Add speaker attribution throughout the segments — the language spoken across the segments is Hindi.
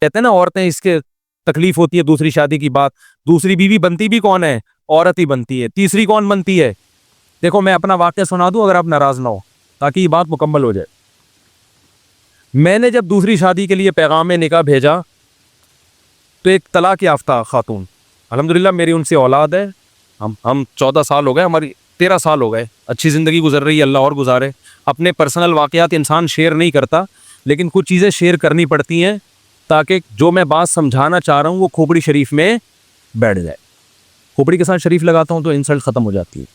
Speaker 1: कहते हैं ना औरतें इसके तकलीफ होती है दूसरी शादी की बात, दूसरी बीवी बनती भी कौन है? औरत ही बनती है। तीसरी कौन बनती है? देखो मैं अपना वाक्य सुना दूं अगर आप नाराज ना हो, ताकि ये बात मुकम्मल हो जाए। मैंने जब दूसरी शादी के लिए पैगाम निकाह भेजा तो एक तलाक याफ्ता खातून, अल्हम्दुलिल्लाह मेरी उनसे औलाद है, हम 14 साल हो गए, हमारी 13 साल हो गए, अच्छी ज़िंदगी गुजर रही है, अल्लाह और गुजारे। अपने पर्सनल वाक़यात इंसान शेयर नहीं करता, लेकिन कुछ चीज़ें शेयर करनी पड़ती हैं ताकि जो मैं बात समझाना चाह रहा हूँ वो खोपड़ी शरीफ में बैठ जाए। खोपड़ी के साथ शरीफ लगाता हूँ तो इंसल्ट ख़त्म हो जाती है।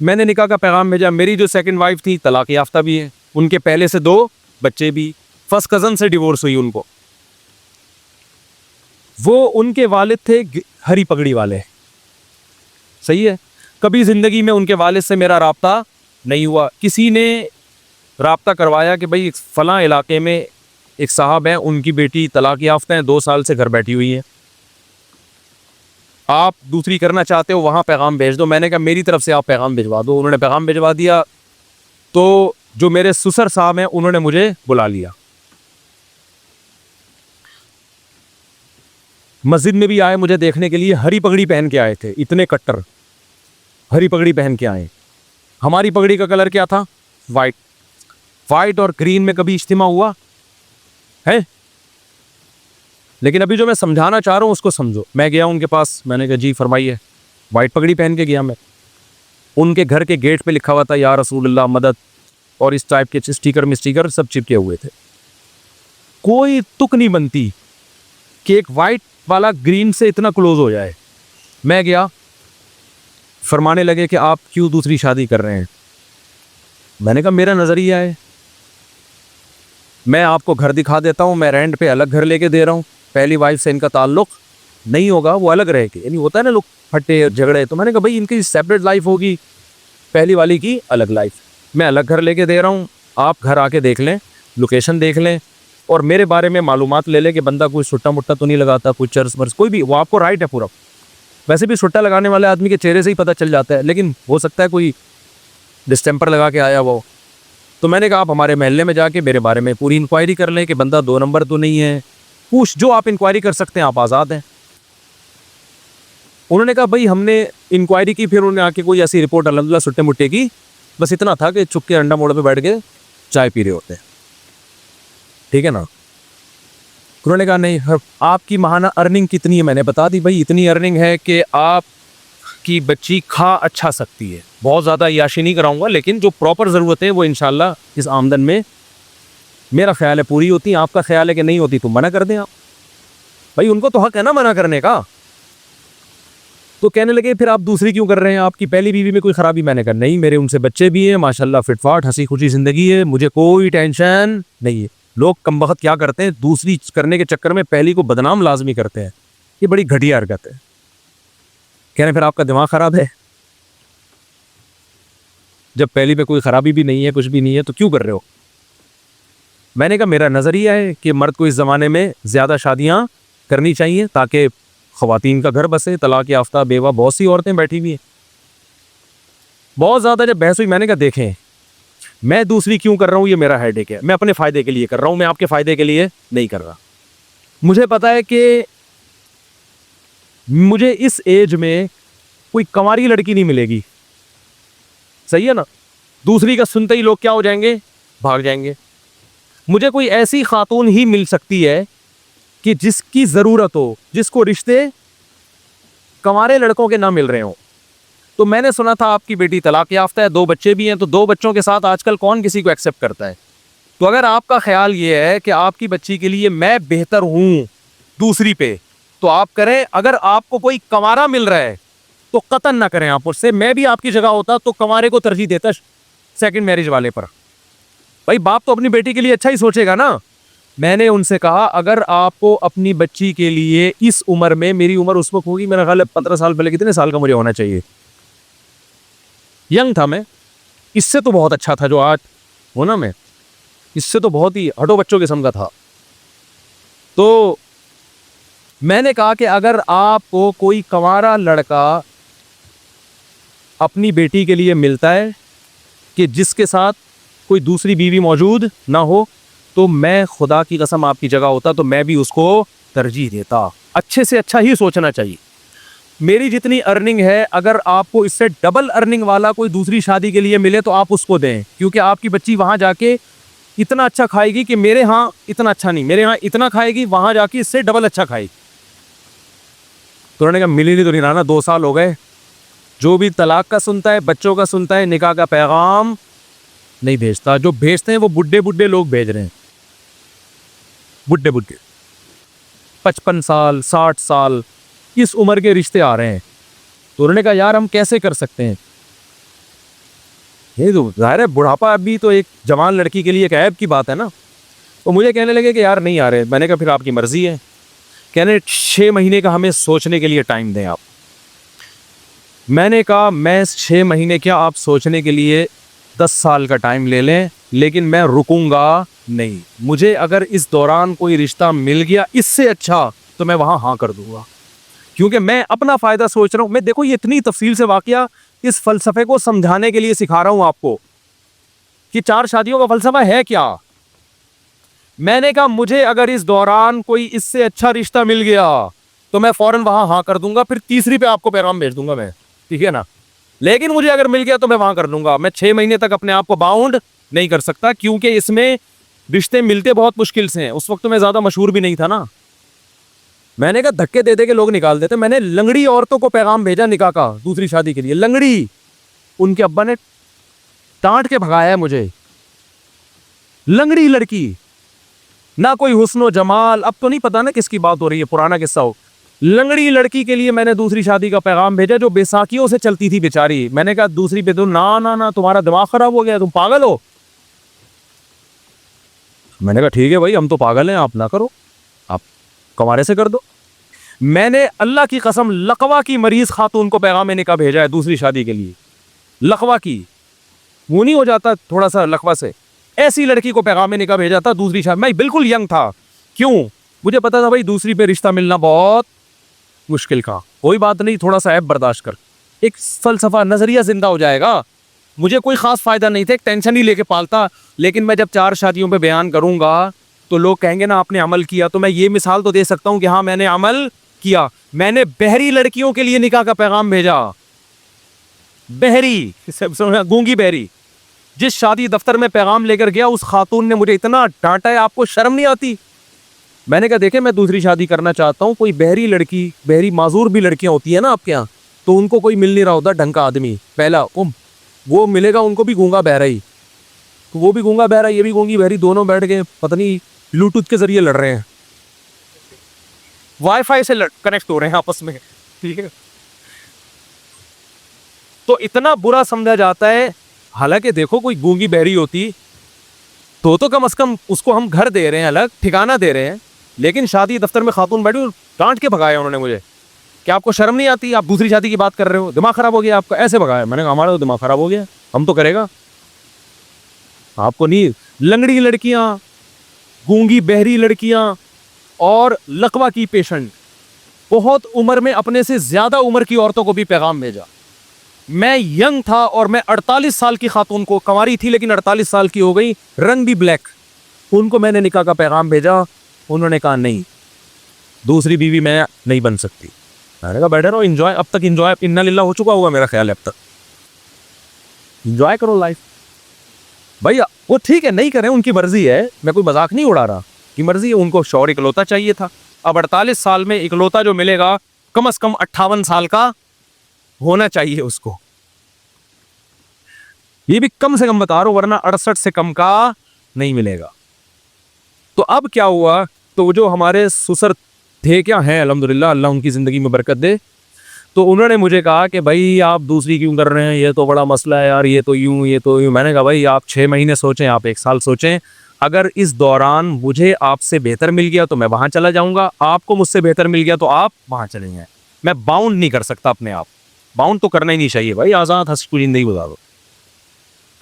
Speaker 1: मैंने निकाह का पैगाम भेजा। मेरी जो सेकंड वाइफ थी तलाक याफ्ता भी है, उनके पहले से 2 बच्चे भी, फर्स्ट कज़न से डिवोर्स हुई उनको। वो उनके वालिद थे हरी पगड़ी वाले, सही है। कभी ज़िंदगी में उनके वालिद से मेरा राब्ता नहीं हुआ। किसी ने राब्ता करवाया कि भाई फ़लाँ इलाके में एक साहब हैं, उनकी बेटी तलाक याफ्ता है, 2 साल से घर बैठी हुई है, आप दूसरी करना चाहते हो वहाँ पैगाम भेज दो। मैंने कहा मेरी तरफ से आप पैगाम भिजवा दो। उन्होंने पैगाम भिजवा दिया। तो जो मेरे ससुर साहब हैं उन्होंने मुझे बुला लिया, मस्जिद में भी आए मुझे देखने के लिए, हरी पगड़ी पहन के आए थे, इतने कट्टर हरी पगड़ी पहन के आए। हमारी पगड़ी का कलर क्या था? वाइट। वाइट और ग्रीन में कभी इज्तिमा हुआ है? लेकिन अभी जो मैं समझाना चाह रहा हूँ उसको समझो। मैं गया उनके पास, मैंने कहा जी फरमाइए। वाइट पगड़ी पहन के गया मैं। उनके घर के गेट पे लिखा हुआ था या रसूलुल्लाह मदद, और इस टाइप के स्टिकर सब चिपके हुए थे। कोई तुक नहीं बनती कि एक वाइट वाला ग्रीन से इतना क्लोज हो जाए। मैं गया, फरमाने लगे कि आप क्यों दूसरी शादी कर रहे हैं? मैंने कहा मेरा नज़रिया है, मैं आपको घर दिखा देता हूँ, मैं रेंट पे अलग घर लेके दे रहा हूँ, पहली वाइफ से इनका ताल्लुक नहीं होगा, वो अलग रहेगी। यानी होता है ना लोग फटे झगड़े, तो मैंने कहा भाई इनकी सेपरेट लाइफ होगी, पहली वाली की अलग लाइफ। मैं अलग घर लेके दे रहा हूँ, आप घर आके देख लें, लोकेशन देख लें और मेरे बारे में मालूमात ले लें कि बंदा कोई सुट्टा मुट्टा तो नहीं लगाता, कोई चर्स वर्स कोई भी, वो आपको राइट है पूरा। वैसे भी सुट्टा लगाने वाले आदमी के चेहरे से ही पता चल जाता है, लेकिन हो सकता है कोई डिस्टेम्पर लगा के आया वो। तो मैंने कहा आप हमारे महल्ले में जाके मेरे बारे में पूरी इंक्वायरी कर लें कि बंदा 2 नंबर तो नहीं है, पूछ जो आप इंक्वायरी कर सकते हैं, आप आज़ाद हैं। उन्होंने कहा भाई हमने इंक्वायरी की, फिर उन्होंने आके कोई ऐसी रिपोर्ट अल्हम्दुलिल्लाह सुट्टे मुट्टे की, बस इतना था कि चुप के अंडा मोड़ पे बैठ के चाय पी रहे होते हैं, ठीक है ना। उन्होंने कहा नहीं आपकी माहाना अर्निंग कितनी है? मैंने बता दी भाई इतनी अर्निंग है कि आपकी बच्ची खा अच्छा सकती है, बहुत ज़्यादा याशी नहीं कराऊंगा, लेकिन जो प्रॉपर ज़रूरत है वो इंशाल्लाह इस आमदन में मेरा ख्याल है पूरी होती। आपका ख्याल है कि नहीं होती तो मना कर दें आप, भाई उनको तो हक है ना मना करने का। तो कहने लगे फिर आप दूसरी क्यों कर रहे हैं, आपकी पहली बीवी में कोई ख़राबी? मैंने कहा नहीं, मेरे उनसे बच्चे भी हैं माशाल्लाह, फिटफाट हंसी खुशी ज़िंदगी है, मुझे कोई टेंशन नहीं है। लोग कमबख्त क्या करते हैं, दूसरी करने के चक्कर में पहली को बदनाम लाजमी करते हैं, ये बड़ी घटिया हरकत है। कह रहे फिर आपका दिमाग ख़राब है, जब पहली पे कोई ख़राबी भी नहीं है, कुछ भी नहीं है, तो क्यों कर रहे हो? मैंने कहा मेरा नज़रिया है कि मर्द को इस ज़माने में ज़्यादा शादियाँ करनी चाहिए ताकि ख़वातीन का घर बसे। तलाक याफ्ता बेवा बहुत सी औरतें बैठी हुई हैं, बहुत ज़्यादा। जब बहस हुई मैंने कहा देखें मैं दूसरी क्यों कर रहा हूँ, ये मेरा हेडेक है, मैं अपने फ़ायदे के लिए कर रहा हूँ, मैं आपके फ़ायदे के लिए नहीं कर रहा। मुझे पता है कि मुझे इस एज में कोई कंवारी लड़की नहीं मिलेगी, सही है ना। दूसरी का सुनते ही लोग क्या हो जाएंगे, भाग जाएंगे। मुझे कोई ऐसी खातून ही मिल सकती है कि जिसकी ज़रूरत हो, जिसको रिश्ते कंवारे लड़कों के ना मिल रहे हों। तो मैंने सुना था आपकी बेटी तलाक याफ्ता है, 2 बच्चे भी हैं, तो 2 बच्चों के साथ आजकल कौन किसी को एक्सेप्ट करता है। तो अगर आपका ख्याल ये है कि आपकी बच्ची के लिए मैं बेहतर हूँ दूसरी पे, तो आप करें। अगर आपको कोई कंवारा मिल रहा है तो कतन ना करें आप उससे। मैं भी आपकी जगह होता तो कंवारे को तरजीह देता सेकंड मैरिज वाले पर। भाई बाप तो अपनी बेटी के लिए अच्छा ही सोचेगा ना। मैंने उनसे कहा अगर आपको अपनी बच्ची के लिए इस उम्र में, मेरी उम्र उस वक्त होगी मेरा ख्याल है 15 साल पहले, कितने साल का मुझे होना चाहिए, यंग था मैं, इससे तो बहुत अच्छा था जो आज हो ना, मैं इससे तो बहुत ही हटो बच्चों किस्म का था। तो मैंने कहा कि अगर आपको कोई कंवारा लड़का अपनी बेटी के लिए मिलता है कि जिसके साथ कोई दूसरी बीवी मौजूद ना हो, तो मैं खुदा की कसम आपकी जगह होता तो मैं भी उसको तरजीह देता। अच्छे से अच्छा ही सोचना चाहिए। मेरी जितनी अर्निंग है, अगर आपको इससे डबल अर्निंग वाला कोई दूसरी शादी के लिए मिले तो आप उसको दें, क्योंकि आपकी बच्ची वहां जाके इतना अच्छा खाएगी कि मेरे यहाँ इतना अच्छा नहीं, मेरे यहाँ इतना खाएगी, वहां जाके इससे डबल अच्छा खाएगी। तो उन्होंने कहा मिल ही नहीं तो नहीं रहा ना, 2 साल हो गए। जो भी तलाक का सुनता है, बच्चों का सुनता है, निकाह का पैगाम नहीं भेजता। जो भेजते हैं वो बुड्ढे बुड्ढे लोग भेज रहे हैं, बुड्ढे बुड्ढे 55 साल 60 साल इस उम्र के रिश्ते आ रहे हैं। तो उन्होंने कहा यार हम कैसे कर सकते हैं, ये तो जाहिर है बुढ़ापा अभी तो एक जवान लड़की के लिए एक ऐब की बात है ना। तो मुझे कहने लगे कि यार नहीं आ रहे। मैंने कहा फिर आपकी मर्जी है। कहने 6 महीने का हमें सोचने के लिए टाइम दें आप। मैंने कहा मैं 6 महीने क्या, आप सोचने के लिए 10 साल का टाइम ले लें, लेकिन मैं रुकूंगा नहीं। मुझे अगर इस दौरान कोई रिश्ता मिल गया इससे अच्छा तो मैं वहाँ हाँ कर दूंगा, क्योंकि मैं अपना फ़ायदा सोच रहा हूँ। मैं देखो ये इतनी तफसील से वाकया इस फ़लसफ़े को समझाने के लिए सिखा रहा हूँ आपको कि 4 शादियों का फ़लसफ़ा है क्या। मैंने कहा मुझे अगर इस दौरान कोई इससे अच्छा रिश्ता मिल गया तो मैं फ़ौरन वहाँ हाँ कर दूंगा, फिर तीसरी पे आपको पैगाम भेज दूंगा मैं, ठीक है ना। लेकिन मुझे अगर मिल गया तो मैं वहाँ कर दूंगा। मैं 6 महीने तक अपने आप को बाउंड नहीं कर सकता, क्योंकि इसमें रिश्ते मिलते बहुत मुश्किल से हैं। उस वक्त तो मैं ज़्यादा मशहूर भी नहीं था ना। मैंने कहा धक्के दे दे के लोग निकाल देते। मैंने लंगड़ी औरतों को पैगाम भेजा निकाह का दूसरी शादी के लिए, लंगड़ी। उनके अब्बा ने डांट के भगाया है मुझे। लंगड़ी लड़की, ना कोई हुस्नो जमाल, अब तो नहीं पता ना किसकी बात हो रही है, पुराना किस्सा हो। लंगड़ी लड़की के लिए मैंने दूसरी शादी का पैगाम भेजा जो बेसाखियों से चलती थी बेचारी। मैंने कहा दूसरी पे तो ना ना ना, तुम्हारा दिमाग खराब हो गया, तुम पागल हो। मैंने कहा ठीक है भाई, हम तो पागल हैं, आप ना करो, आप कमारे से कर दो। मैंने अल्लाह की कसम लकवा की मरीज खातून को पैगाम निकाह भेजा है दूसरी शादी के लिए। लकवा की, वो नहीं हो जाता थोड़ा सा लकवा से, ऐसी लड़की को पैगाम निकाह भेजा था दूसरी शादी। मैं बिल्कुल यंग था, क्यों, मुझे पता था भाई दूसरी पे रिश्ता मिलना बहुत मुश्किल का। कोई बात नहीं, थोड़ा सा ऐप बर्दाश्त कर, एक फलसफा नजरिया जिंदा हो जाएगा। मुझे कोई खास फायदा नहीं था, एक टेंशन ही लेके पालता। लेकिन मैं जब 4 शादियों पे बयान करूंगा तो लोग कहेंगे ना आपने अमल किया। तो मैं ये मिसाल तो दे सकता हूं कि हाँ मैंने अमल किया। मैंने बहरी लड़कियों के लिए निकाह का पैगाम भेजा। बहरी, गूंगी बहरी, जिस शादी दफ्तर में पैगाम लेकर गया उस खातून ने मुझे इतना डांटा है, आपको शर्म नहीं आती। मैंने कहा देखे मैं दूसरी शादी करना चाहता हूँ, कोई बहरी लड़की, बहरी माजूर भी लड़कियां होती है ना आपके यहाँ, तो उनको कोई मिल नहीं रहा होता ढंग का आदमी। पहला वो मिलेगा उनको भी गूंगा बहरा ही, तो वो भी गूंगा बहरा, ये भी गूंगी बहरी, दोनों बैठ के पता नहीं ब्लूटूथ के जरिए लड़ रहे हैं, वाईफाई से कनेक्ट हो रहे हैं आपस में, ठीक है। तो इतना बुरा समझा जाता है। हालांकि देखो कोई गूंगी बहरी होती तो कम से कम उसको हम घर दे रहे हैं, अलग ठिकाना दे रहे हैं। लेकिन शादी दफ्तर में खातून बैठी, डांट के भगाया उन्होंने मुझे। क्या आपको शर्म नहीं आती, आप दूसरी शादी की बात कर रहे हो, दिमाग खराब हो गया आपका, ऐसे भगाया। मैंने कहा हमारा तो दिमाग खराब हो गया, हम तो करेगा, आपको नहीं। लंगड़ी लड़कियां, गूंगी बहरी लड़कियां और लकवा की पेशेंट, बहुत उम्र में अपने से ज्यादा उम्र की औरतों को भी पैगाम भेजा। मैं यंग था और मैं 48 साल की खातून को, कंवारी थी लेकिन 48 साल की हो गई, रंग भी ब्लैक, उनको मैंने निकाह का पैगाम भेजा। उन्होंने कहा नहीं, दूसरी बीवी मैं नहीं बन सकती। मैंने कहा बैठे रहो, एंजॉय, अब तक एंजॉय इन्ना लिल्लाह हो चुका होगा मेरा ख्याल है, अब तक एंजॉय करो लाइफ। भैया वो ठीक है, नहीं करें, उनकी मर्जी है, मैं कोई मजाक नहीं उड़ा रहा, की मर्जी है। उनको शौहर इकलौता चाहिए था। अब 48 साल में इकलौता जो मिलेगा कम से कम 58 साल का होना चाहिए उसको, ये भी कम से कम बता रहा हूं, वरना 68 से कम का नहीं मिलेगा। तो अब क्या हुआ, तो जो हमारे ससुर थे, क्या हैं अल्हम्दुलिल्लाह, अल्लाह उनकी ज़िंदगी में बरकत दे, तो उन्होंने मुझे कहा कि भाई आप दूसरी क्यों कर रहे हैं, ये तो बड़ा मसला है यार, ये तो यूं, ये तो यूं। मैंने कहा भाई आप 6 महीने सोचें, आप 1 साल सोचें, अगर इस दौरान मुझे आपसे बेहतर मिल गया तो मैं वहाँ चला जाऊँगा, आपको मुझसे बेहतर मिल गया तो आप वहाँ चले जाएँ। मैं बाउंड नहीं कर सकता अपने आप, बाउंड तो करना ही नहीं चाहिए भाई, आज़ाद हंस खुशी जिंदगी गुजार दो।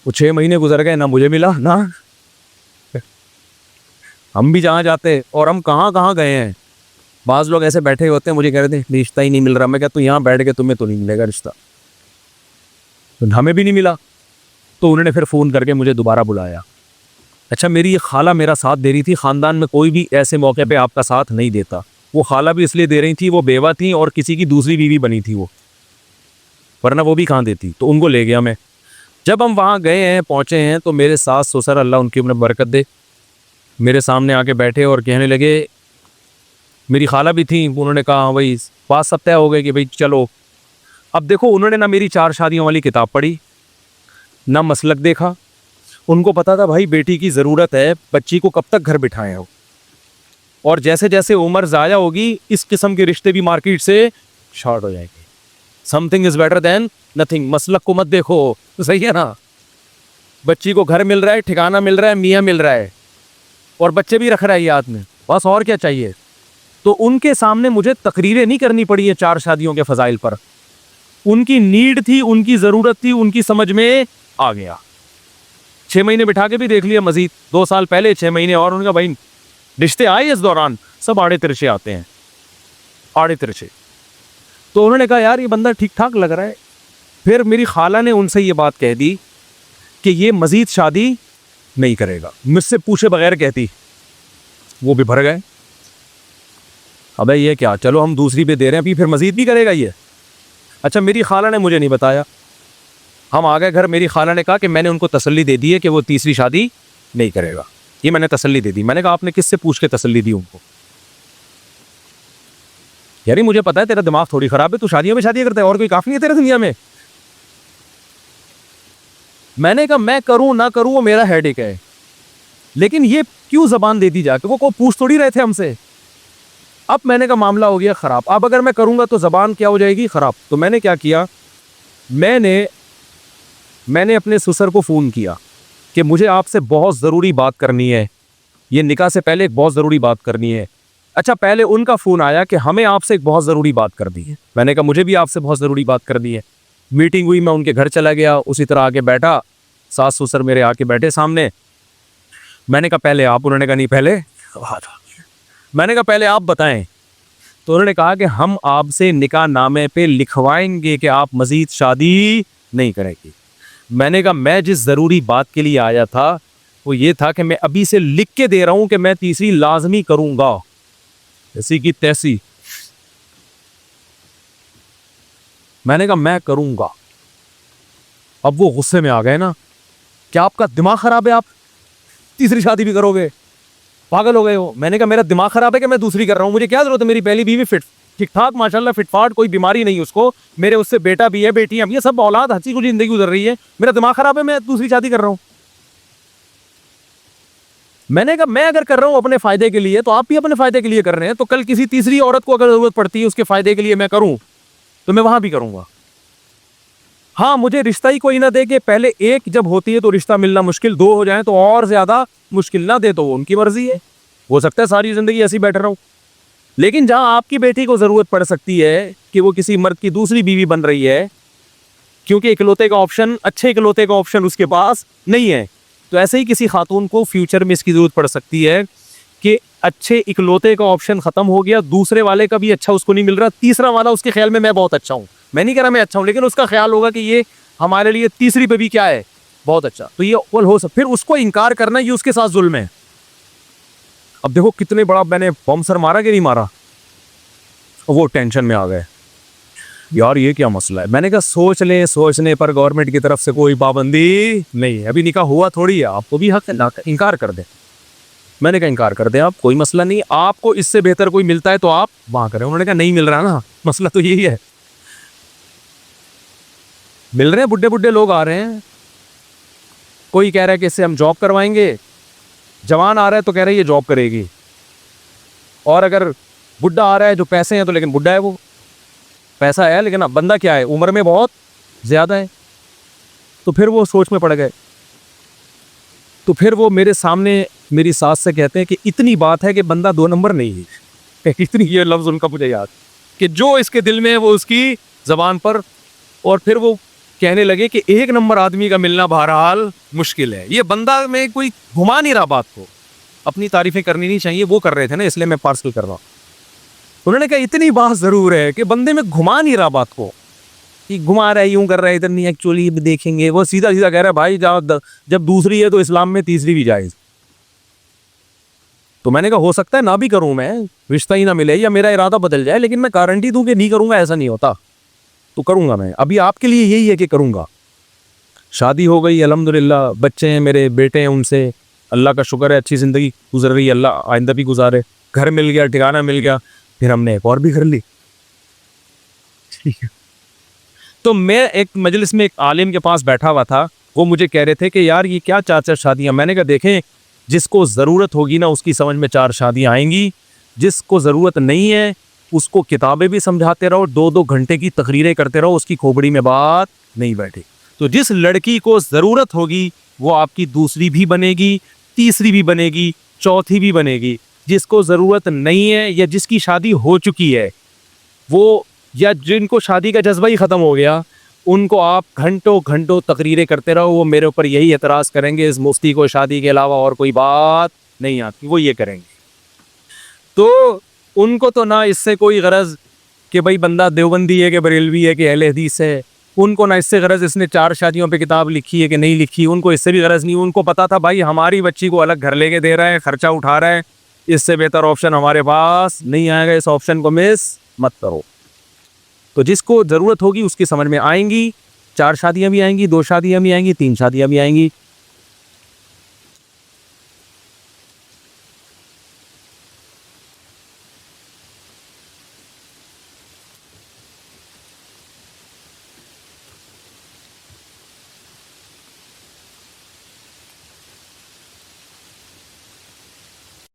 Speaker 1: वो 6 महीने गुजर गए, ना मुझे मिला ना हम भी जहाँ जाते, और हम कहाँ कहाँ गए हैं। बाज़ लोग ऐसे बैठे होते हैं, मुझे कह रहे थे रिश्ता ही नहीं मिल रहा। मैं कहता हूँ यहाँ बैठ के तुम्हें तो नहीं मिलेगा रिश्ता, तो हमें भी नहीं मिला। तो उन्होंने फिर फ़ोन करके मुझे दोबारा बुलाया, अच्छा, मेरी ये खाला मेरा साथ दे रही थी, ख़ानदान में कोई भी ऐसे मौके पे आपका साथ नहीं देता। वो खाला भी इसलिए दे रही थी, वो बेवा थी और किसी की दूसरी बीवी बनी थी वो, वरना वो भी कहाँ देती। तो उनको ले गया मैं। जब हम वहाँ गए हैं, पहुँचे हैं, तो मेरे सास ससुर, अल्लाह उनकी उम्र बरकत दे, मेरे सामने आके बैठे और कहने लगे, मेरी खाला भी थी, उन्होंने कहा हाँ भाई बात सब तय हो गए कि भाई चलो। अब देखो, उन्होंने ना मेरी 4 शादियों वाली किताब पढ़ी, ना मसलक देखा। उनको पता था भाई बेटी की ज़रूरत है, बच्ची को कब तक घर बिठाएं हो, और जैसे जैसे उम्र ज़ाया होगी इस किस्म के रिश्ते भी मार्केट से शॉर्ट हो जाएंगे। Something is better than nothing. मसलक को मत देखो, तो सही है ना। बच्ची को घर मिल रहा है, ठिकाना मिल रहा है, मियाँ मिल रहा है, और बच्चे भी रख रहा है याद में, बस और क्या चाहिए। तो उनके सामने मुझे तकरीरें नहीं करनी पड़ी है 4 शादियों के फ़ज़ाइल पर। उनकी नीड थी, उनकी ज़रूरत थी, उनकी समझ में आ गया। 6 महीने बिठा के भी देख लिया, मजीद 2 साल पहले 6 महीने, और उनका भाई रिश्ते आए इस दौरान, सब आड़े तिरछे आते हैं, आड़े तिरछे। तो उन्होंने कहा यार ये बंदा ठीक ठाक लग रहा है। फिर मेरी खाला ने उनसे ये बात कह दी कि ये मजीद शादी नहीं करेगा, मुझसे पूछे बगैर कहती। वो भी भर गए, अबे ये क्या, चलो हम दूसरी पे दे रहे हैं, अभी फिर मजीद भी करेगा ये। अच्छा, मेरी खाला ने मुझे नहीं बताया। हम आ गए घर, मेरी खाला ने कहा कि मैंने उनको तसल्ली दे दी है कि वो तीसरी शादी नहीं करेगा, ये मैंने तसल्ली दे दी। मैंने कहा आपने किससे पूछ के तसल्ली दी उनको? यार मुझे पता है तेरा दिमाग थोड़ी खराब है, तू शादियों में शादी करता है, और कोई काफी नहीं है तेरे दुनिया में। मैंने कहा मैं करूं ना करूं वो मेरा हेडेक है, लेकिन ये क्यों जबान दे दी जाके, वो पूछ थोड़ी रहे थे हमसे। अब मैंने कहा मामला हो गया खराब, अब अगर मैं करूंगा तो जबान क्या हो जाएगी खराब। तो मैंने क्या किया, मैंने अपने ससुर को फ़ोन किया कि मुझे आपसे बहुत ज़रूरी बात करनी है, ये निकाह से पहले एक बहुत ज़रूरी बात करनी है। अच्छा, पहले उनका फ़ोन आया कि हमें आपसे एक बहुत ज़रूरी बात करनी है। मैंने कहा मुझे भी आपसे बहुत ज़रूरी बात करनी है। मीटिंग हुई, मैं उनके घर चला गया, उसी तरह आके बैठा, सास ससुर मेरे आके बैठे सामने। मैंने कहा पहले आप, उन्होंने कहा नहीं पहले। मैंने कहा पहले आप बताएं। तो उन्होंने कहा कि हम आपसे निकाह नामे पे लिखवाएंगे कि आप मज़ीद शादी नहीं करेंगी। मैंने कहा मैं जिस ज़रूरी बात के लिए आया था वो ये था कि मैं अभी से लिख के दे रहा हूं कि मैं तीसरी लाजमी करूंगा, ऐसी की तैसी। मैंने कहा मैं करूंगा। अब वो गुस्से में आ गए ना, क्या आपका दिमाग खराब है, आप तीसरी शादी भी करोगे, पागल हो गए हो। मैंने कहा मेरा दिमाग खराब है कि मैं दूसरी कर रहा हूं, मुझे क्या जरूरत है, मेरी पहली बीवी फिट ठीक ठाक माशाल्लाह, फिटफाट, कोई बीमारी नहीं उसको, मेरे उससे बेटा भी है, बेटियां भी है, सब औलाद हंसी खुशी जिंदगी गुजर रही है, मेरा दिमाग खराब है मैं दूसरी शादी कर रहा हूं। मैंने कहा मैं अगर कर रहा हूं अपने फायदे के लिए तो आप भी अपने फायदे के लिए कर रहे हैं, तो कल किसी तीसरी औरत को अगर जरूरत पड़ती है उसके फायदे के लिए मैं करूं तो मैं वहां भी करूंगा। हाँ, मुझे रिश्ता ही कोई ना दे के पहले एक जब होती है तो रिश्ता मिलना मुश्किल, 2 हो जाए तो और ज्यादा मुश्किल, ना दे तो वो उनकी मर्जी है, हो सकता है सारी जिंदगी ऐसी बैठ रहा हूं। लेकिन जहां आपकी बेटी को जरूरत पड़ सकती है कि वो किसी मर्द की दूसरी बीवी बन रही है, क्योंकि इकलौते का ऑप्शन, अच्छे इकलौते का ऑप्शन उसके पास नहीं है, तो ऐसे ही किसी खातून को फ्यूचर में इसकी जरूरत पड़ सकती है कि अच्छे इकलौते का ऑप्शन खत्म हो गया, दूसरे वाले का भी अच्छा उसको नहीं मिल रहा, तीसरा वाला उसके ख्याल में मैं बहुत अच्छा हूँ, मैं नहीं कह रहा मैं अच्छा हूँ, लेकिन उसका ख्याल होगा कि ये हमारे लिए तीसरी पे भी क्या है, बहुत अच्छा, तो ये हो सकता, फिर उसको इनकार करना ये उसके साथ जुल्म है। अब देखो कितने बड़ा मैंने बम सर मारा कि नहीं मारा, वो टेंशन में आ गए, यार ये क्या मसला है। मैंने कहा सोच ले, सोचने पर गवर्नमेंट की तरफ से कोई पाबंदी नहीं है, अभी निकाह हुआ थोड़ी है, आपको भी हक है ना, इनकार कर दे। मैंने कहा इनकार कर दे आप, कोई मसला नहीं, आपको इससे बेहतर कोई मिलता है तो आप वहां करें। उन्होंने कहा नहीं मिल रहा ना, मसला तो यही है, मिल रहे हैं बुड्ढे बुड्ढे लोग आ रहे हैं, कोई कह रहा है कि इससे हम जॉब करवाएंगे, जवान आ रहा है तो कह रहा है ये जॉब करेगी, और अगर बुढ़ा आ रहा है जो पैसे हैं तो, लेकिन बुढ़ा है वो, पैसा है लेकिन अब बंदा क्या है, उम्र में बहुत ज्यादा है। तो फिर वो सोच में पड़ गए। तो फिर वो मेरे सामने मेरी सास से कहते हैं कि इतनी बात है कि बंदा 2 नंबर नहीं है। इतनी, ये लफ्ज़ उनका मुझे याद, कि जो इसके दिल में है वो उसकी ज़बान पर। और फिर वो कहने लगे कि 1 नंबर आदमी का मिलना बहरहाल मुश्किल है, ये बंदा में कोई घुमा नहीं रहा बात को, अपनी तारीफें करनी नहीं चाहिए, वो कर रहे थे ना, इसलिए मैं पार्सल कर रहा हूँ। उन्होंने कहा इतनी बात ज़रूर है कि बंदे में घुमा नहीं रहा बात को, कि घुमा रहा है, यूं कर रहा है, इधर नहीं, एक्चुअली देखेंगे, वो सीधा सीधा कह रहा है भाई जब दूसरी है तो इस्लाम में तीसरी भी जायज़। तो मैंने कहा हो सकता है ना भी करूं, मैं रिश्ता ही ना मिले या मेरा इरादा बदल जाए, लेकिन मैं गारंटी दूं कि नहीं करूंगा ऐसा नहीं होता। तो करूंगा मैं, अभी आपके लिए यही है कि करूंगा। शादी हो गई अल्हम्दुलिल्लाह, बच्चे हैं मेरे, बेटे हैं, उनसे अल्लाह का शुक्र है अच्छी ज़िंदगी गुजर रही है, अल्लाह आइंदा भी गुजारे। घर मिल गया, ठिकाना मिल गया, फिर हमने एक और भी घर ली। ठीक है। तो मैं एक मजलिस में एक आलिम के पास बैठा हुआ था, वो मुझे कह रहे थे कि यार ये क्या 4-4 शादियां। मैंने कहा देखें, जिसको ज़रूरत होगी ना उसकी समझ में 4 शादियां आएंगी, जिसको ज़रूरत नहीं है उसको किताबें भी समझाते रहो, 2-2 घंटे की तकरीरें करते रहो, उसकी खोपड़ी में बात नहीं बैठे। तो जिस लड़की को ज़रूरत होगी वो आपकी दूसरी भी बनेगी, तीसरी भी बनेगी, चौथी भी बनेगी। जिसको ज़रूरत नहीं है या जिसकी शादी हो चुकी है वो, या जिनको शादी का जज्बा ही ख़त्म हो गया, उनको आप घंटों घंटों तकरीरें करते रहो, वो मेरे ऊपर यही एतराज़ करेंगे इस मुफ्ती को शादी के अलावा और कोई बात नहीं आती, वो ये करेंगे। तो उनको तो ना इससे कोई गरज कि भाई बंदा देवबंदी है कि बरेलवी है कि अहले हदीस है, उनको ना इससे गरज इसने 4 शादियों पे किताब लिखी है कि नहीं लिखी, उनको इससे भी गरज नहीं। उनको पता था भाई हमारी बच्ची को अलग घर लेके दे रहा है, खर्चा उठा रहा है, इससे बेहतर ऑप्शन हमारे पास नहीं आएगा, इस ऑप्शन को मिस मत करो। तो जिसको ज़रूरत होगी उसकी समझ में आएंगी, 4 शादियां भी आएंगी, 2 शादियां भी आएंगी, 3 शादियां भी आएंगी।